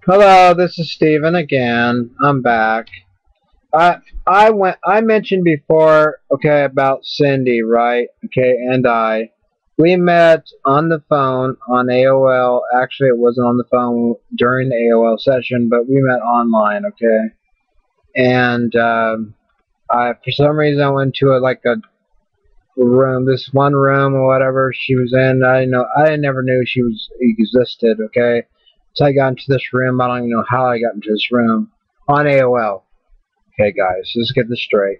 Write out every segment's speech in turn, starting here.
Hello, this is Steven again. I'm back. I mentioned before, okay, about Cindy, right? Okay, and we met on the phone on AOL. Actually, it wasn't on the phone during the AOL session, but we met online, okay? And I for some reason I went to a room, this one room or whatever she was in. I never knew she was existed, okay? So I got into this room. I don't even know how I got into this room on AOL. Okay, guys, let's get this straight.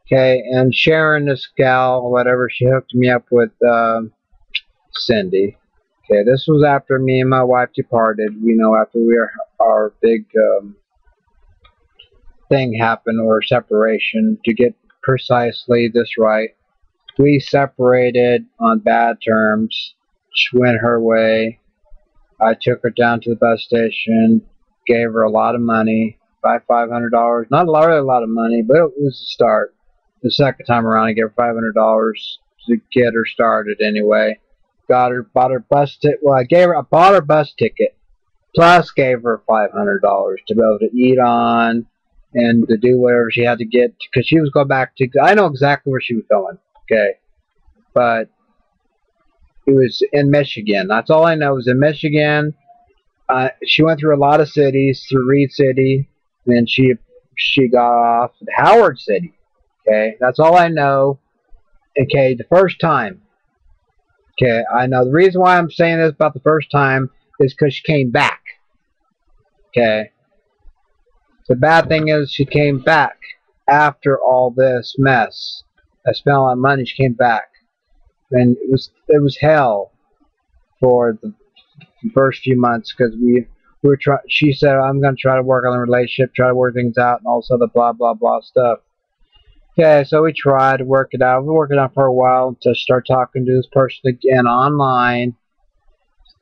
Okay, and Sharon, this gal, or whatever, she hooked me up with Cindy. Okay, this was after me and my wife departed. After our big thing happened, or separation. To get precisely this right, we separated on bad terms. She went her way. I took her down to the bus station, gave her a lot of money, $500. Not really a lot of money, but it was a start. The second time around, I gave her $500 to get her started anyway. Bought her bus ticket. Well, I bought her bus ticket, plus gave her $500 to be able to eat on and to do whatever she had to get, because she was going back to. I know exactly where she was going. Okay, but it was in Michigan. That's all I know. It was in Michigan. She went through a lot of cities, through Reed City, and then she got off at Howard City. Okay, that's all I know. Okay, the first time. Okay, I know the reason why I'm saying this about the first time is because she came back. Okay, the bad thing is she came back after all this mess. I spent a lot of money. She came back, and it was hell for the first few months, because we were trying. She said, "I'm going to try to work on the relationship, try to work things out, and also the blah blah blah stuff." Okay, so we tried to work it out. We worked it out for a while to start talking to this person again online.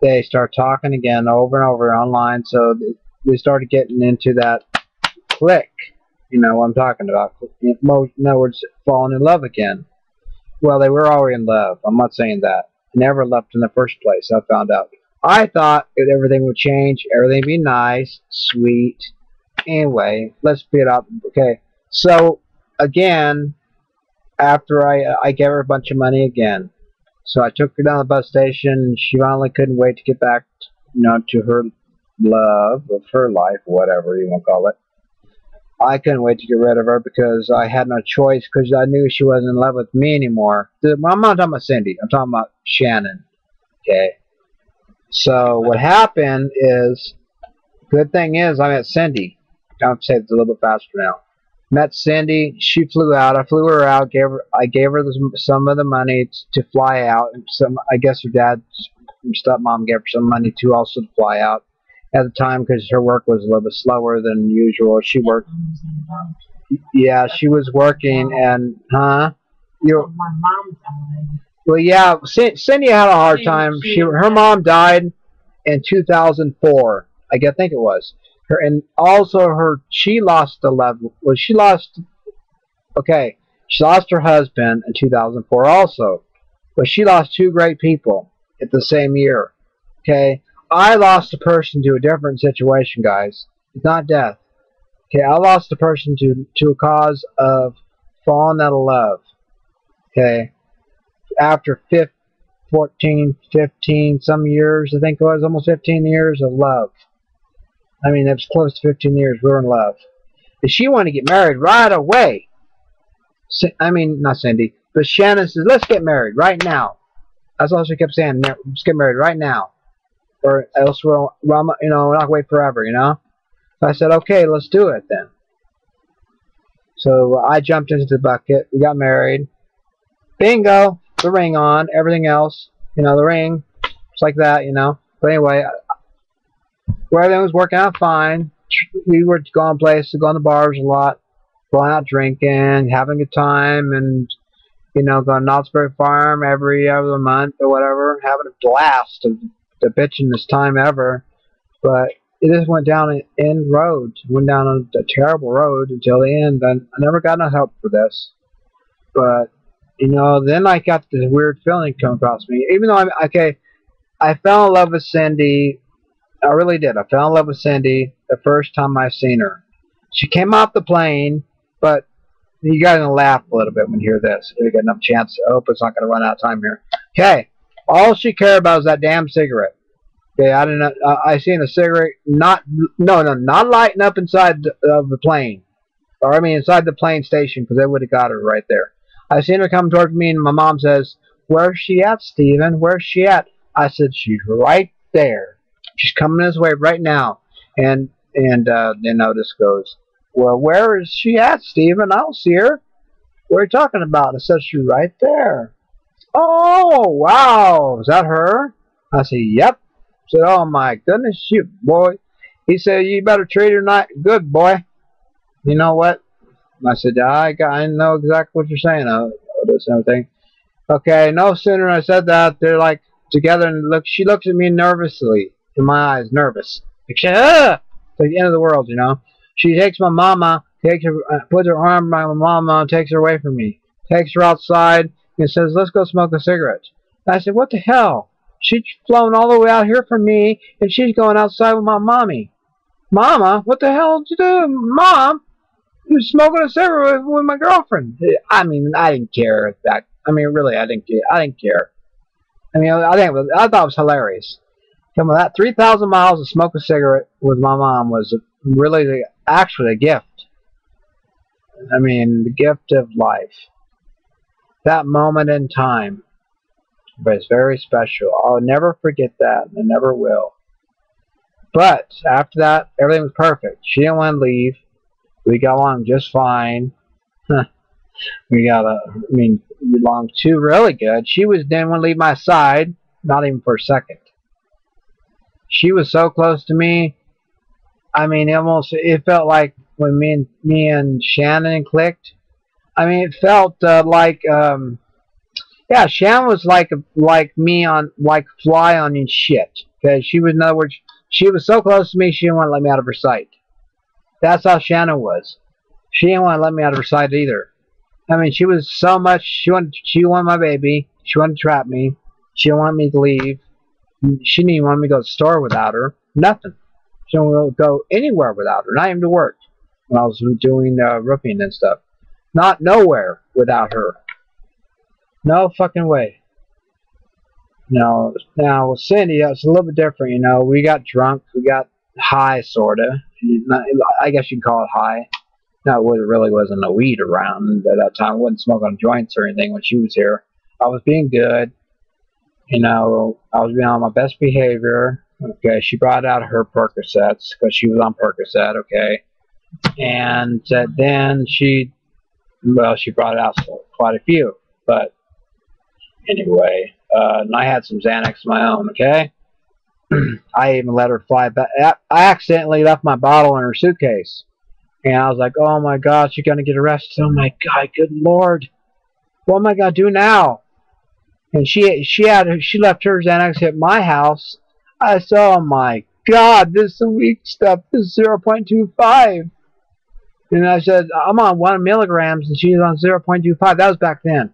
They start talking again over and over online, so they started getting into that click. You know what I'm talking about. In other words, falling in love again. Well, they were already in love. I'm not saying that. They never left in the first place. I found out. I thought that everything would change, everything would be nice, sweet. Anyway, let's beat up. Okay, so again, after I gave her a bunch of money again, so I took her down to the bus station. And she finally couldn't wait to get back, to her love of her life, whatever you want to call it. I couldn't wait to get rid of her because I had no choice, because I knew she wasn't in love with me anymore. I'm not talking about Cindy. I'm talking about Shannon. Okay. So what happened is, good thing is I met Cindy. I'll say it a little bit faster now. Met Cindy. She flew out. I flew her out. I gave her some of the money to fly out. And I guess her dad, stepmom, gave her some money too, also to fly out at the time, because her work was a little bit slower than usual. She worked. Yeah, she was working, and you. Well, yeah, Cindy had a hard time. Her mom died in 2004. Think it was her, and also she lost the love. Well, she lost. Okay, she lost her husband in 2004 also, but she lost two great people at the same year. Okay, I lost a person to a different situation, guys. It's not death. Okay, I lost a person to a cause of falling out of love. Okay, after 14, 15, some years, I think it was almost 15 years of love. I mean, it was close to 15 years. We were in love. And she wanted to get married right away. I mean, not Cindy, but Shannon says, "Let's get married right now." That's all she kept saying. "Let's get married right now, or else we're not going to wait forever." So I said, "Okay, let's do it then." So I jumped into the bucket. We got married. Bingo, the ring on. Everything else, the ring, just like that, But anyway, everything was working out fine. We were going places, going to bars a lot, going out drinking, having a good time, and going to Knott's Berry Farm every other month or whatever, having a blast of the bitching this time ever. But it just went down an end road. It went down a terrible road until the end. And I never got no help for this. But then I got this weird feeling come across me. Even though I fell in love with Cindy I really did. I fell in love with Cindy the first time I seen her. She came off the plane, but you guys gonna laugh a little bit when you hear this. We got enough chance. I hope it's not gonna run out of time here. Okay, all she cared about was that damn cigarette. Okay, I didn't. I seen a cigarette not lighting up inside of the plane, or I mean inside the plane station, because they would have got her right there. I seen her come towards me, and my mom says, "Where's she at, Steven? Where's she at?" I said, "She's right there. She's coming this way right now." And then Otis goes, "Well, where is she at, Steven? I don't see her. What are you talking about?" I said, "She's right there." "Oh, wow. Is that her?" I said, "Yep." I said, "Oh, my goodness, you boy." He said, "You better treat her not good, boy." You know what? I said, I know exactly what you're saying, Otis and everything. Okay, no sooner I said that, they're like together, and she looks at me nervously, in my eyes, nervous. Like, it's like the end of the world, you know. She takes my mama, puts her arm around my mama, and takes her away from me. Takes her outside, and says, "Let's go smoke a cigarette." And I said, "What the hell? She's flown all the way out here from me, and she's going outside with my mommy." "Mama, what the hell did you do, Mom? You're smoking a cigarette with my girlfriend." I mean, I didn't care that. I mean, really, I didn't care. I mean, I thought it was hilarious. Coming that 3,000 miles to smoke a cigarette with my mom was really actually a gift. I mean, the gift of life. That moment in time, but it's very special. I'll never forget that, and I never will. But after that, everything was perfect. She didn't want to leave. We got along just fine. We along too really good. She didn't want to leave my side, not even for a second. She was so close to me. I mean, it felt like when me and Shannon clicked. I mean, it felt yeah, Shannon was like me on fly on shit. Okay, she was, in other words, she was so close to me, she didn't want to let me out of her sight. That's how Shannon was. She didn't want to let me out of her sight either. I mean, she was so much. She wanted my baby. She wanted to trap me. She didn't want me to leave. She didn't even want me to go to the store without her. Nothing. She didn't want to go anywhere without her. Not even to work when I was doing roofing and stuff. Not nowhere without her. No fucking way. No. Now with Cindy, it's a little bit different. You know, we got drunk. We got high, sorta. I guess you can call it high. No, it really wasn't no weed around at that time. I wasn't smoking joints or anything when she was here. I was being good. You know, I was being on my best behavior. Okay, she brought out her Percocets because she was on Percocet. Okay, and then she brought out quite a few. But anyway, and I had some Xanax of my own. Okay, I even let her fly back. I accidentally left my bottle in her suitcase. And I was like, "Oh my God, she's gonna get arrested! Oh my God, good Lord, what am I gonna do now?" And she left her Xanax at my house. I said, "Oh my God, this is the weak stuff. This is 0.25." And I said, "I'm on 1 milligrams, and she's on 0.25. That was back then,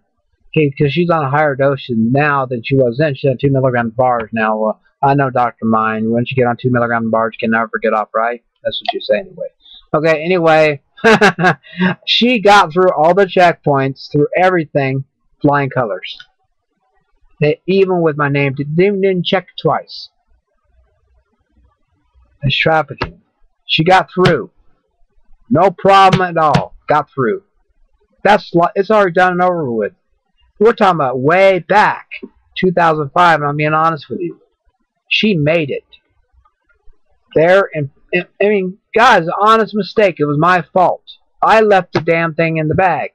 okay, because she's on a higher dose now than she was then. She's on 2 milligram bars now. I know, Dr. Mine. Once you get on 2 milligram bars, you can never get off, right? That's what you say anyway." Okay, anyway, she got through all the checkpoints, through everything, flying colors. Even with my name, didn't check twice. It's trafficking. She got through. No problem at all. Got through. It's already done and over with. We're talking about way back, 2005, and I'm being honest with you. She made it. There, and I mean, guys, an honest mistake. It was my fault. I left the damn thing in the bag.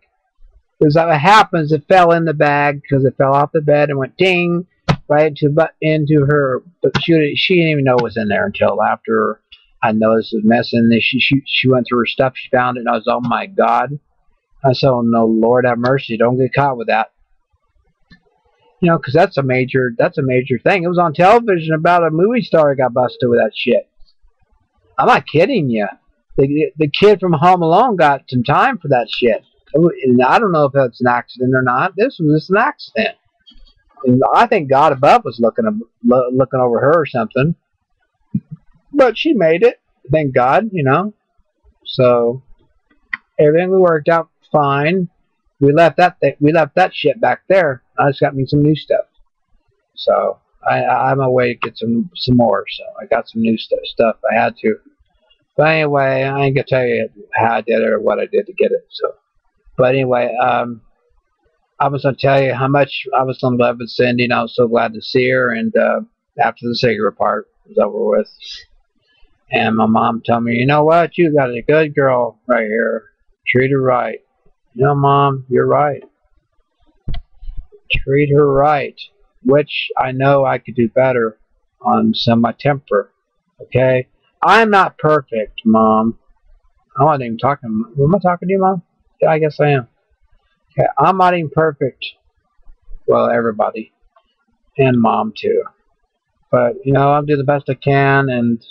Because what happens, it fell in the bag because it fell off the bed and went ding right into her. But she didn't even know it was in there until after I noticed it was messing. She went through her stuff. She found it, and I was, "Oh my God!" I said, "Oh no, Lord have mercy! Don't get caught with that." You know, because that's a major thing. It was on television about a movie star who got busted with that shit. I'm not kidding you. The kid from Home Alone got some time for that shit. And I don't know if that's an accident or not. This was just an accident. And I think God above was looking over her or something. But she made it, thank God, you know. So everything worked out fine. We left that shit back there. I just got me some new stuff. So I'm away to get some more. So I got some new stuff. I had to. But anyway, I ain't gonna tell you how I did it or what I did to get it. So, but anyway, I was gonna tell you how much I was in love with Cindy, and I was so glad to see her. And after the cigarette part was over with, and my mom told me, you know what, you got a good girl right here. Treat her right. You know, Mom, you're right. Treat her right. Which I know I could do better on some of my temper. Okay? I'm not perfect, Mom. I'm not even talking. Am I talking to you, Mom? Yeah, I guess I am. Okay, I'm not even perfect. Well, everybody. And Mom, too. But, you know, I'll do the best I can. And,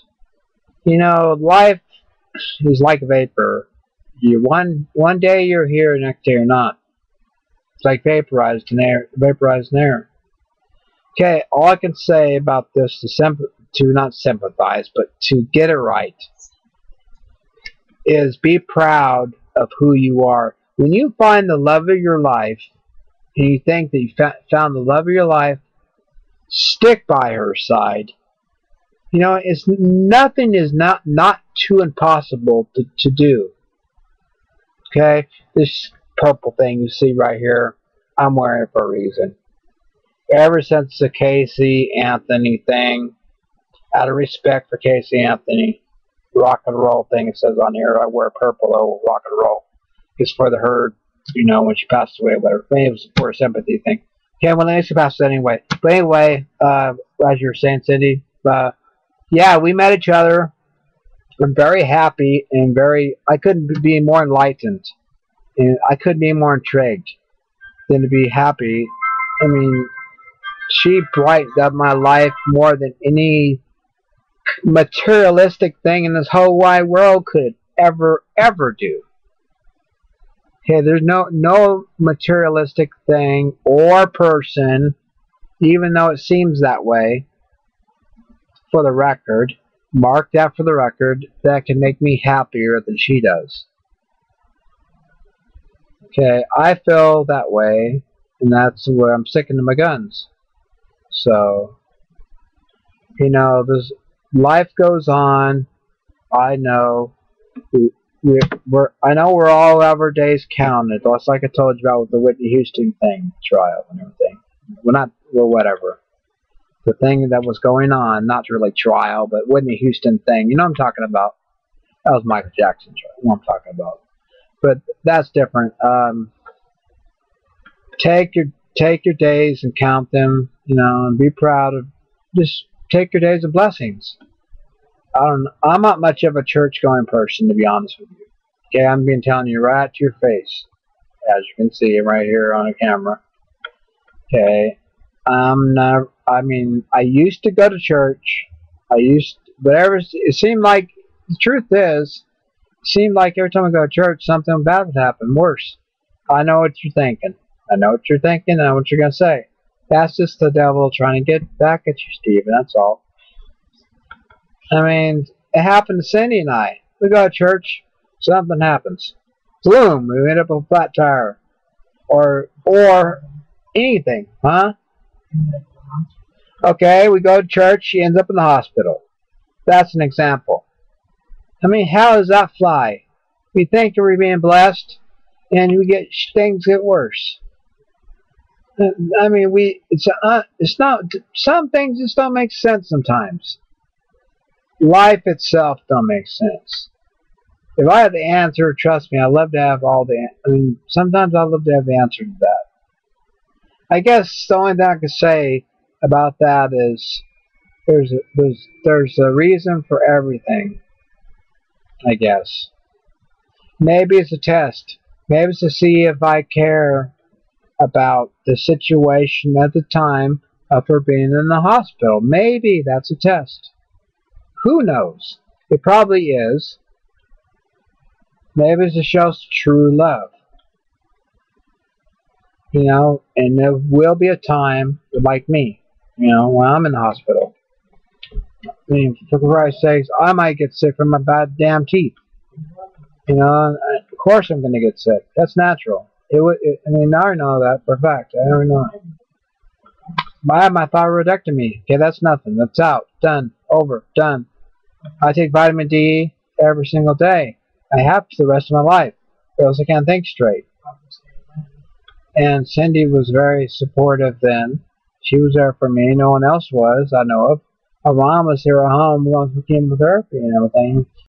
you know, life is like a vapor. One day you're here, next day you're not. It's like vaporized in air. Okay, all I can say about this to not sympathize, but to get it right, is be proud of who you are. When you find the love of your life, and you think that you found the love of your life, stick by her side. You know, nothing is not too impossible to do. Okay, this purple thing you see right here, I'm wearing it for a reason. Ever since the Casey Anthony thing, out of respect for Casey Anthony, rock and roll thing, it says on here, I wear purple, rock and roll. It's for the herd, you know, when she passed away, whatever. Maybe it was for a sympathy thing. Okay, well, she passed anyway. But anyway, as you were saying, Cindy, yeah, we met each other. I'm very happy and I couldn't be more enlightened. And I couldn't be more intrigued than to be happy. I mean, she brightened up my life more than any materialistic thing in this whole wide world could ever do. Okay, there's no materialistic thing or person, even though it seems that way, for the record, mark that for the record, that can make me happier than she does. Okay, I feel that way, and that's where I'm sticking to my guns. So, you know, life goes on. I know. I know we're all have our days counted. Just like I told you about with the Whitney Houston thing, trial and everything. Whatever. The thing that was going on, not really trial, but Whitney Houston thing. You know what I'm talking about? That was Michael Jackson trial. What I'm talking about. But that's different. Take your days and count them, you know, and be proud of. Just take your days of blessings. I'm not much of a church-going person, to be honest with you. Okay, I'm being telling you right to your face, as you can see right here on the camera. Okay, I'm not. I mean, I used to go to church. It seemed like the truth is, it seemed like every time I go to church, something bad would happen. Worse. I know what you're thinking. I know what you're thinking. I know what you're gonna say. That's just the devil trying to get back at you, Stephen. That's all. I mean, it happened to Cindy and I. We go to church, something happens. Boom, we end up with a flat tire. Or anything, huh? Okay, we go to church, she ends up in the hospital. That's an example. I mean, how does that fly? We think we're being blessed, and things get worse. I mean, it's not, some things just don't make sense sometimes. Life itself don't make sense. If I had the answer, trust me, I'd love to have sometimes I'd love to have the answer to that. I guess the only thing I can say about that is there's a reason for everything, I guess. Maybe it's a test. Maybe it's to see if I care about the situation at the time of her being in the hospital. Maybe that's a test. Who knows? It probably is. Maybe it's to show true love. You know, and there will be a time, like me, you know, when I'm in the hospital. I mean, for Christ's sakes, I might get sick from my bad damn teeth. You know, of course I'm going to get sick. That's natural. I mean, now I know that for a fact. I already know it. I had my thyroidectomy. Okay, that's nothing. That's out. Done. Over. Done. I take vitamin D every single day. I have for the rest of my life, or else I can't think straight. And Cindy was very supportive then. She was there for me. No one else was, I know of. My mom was here at home going through chemotherapy and everything.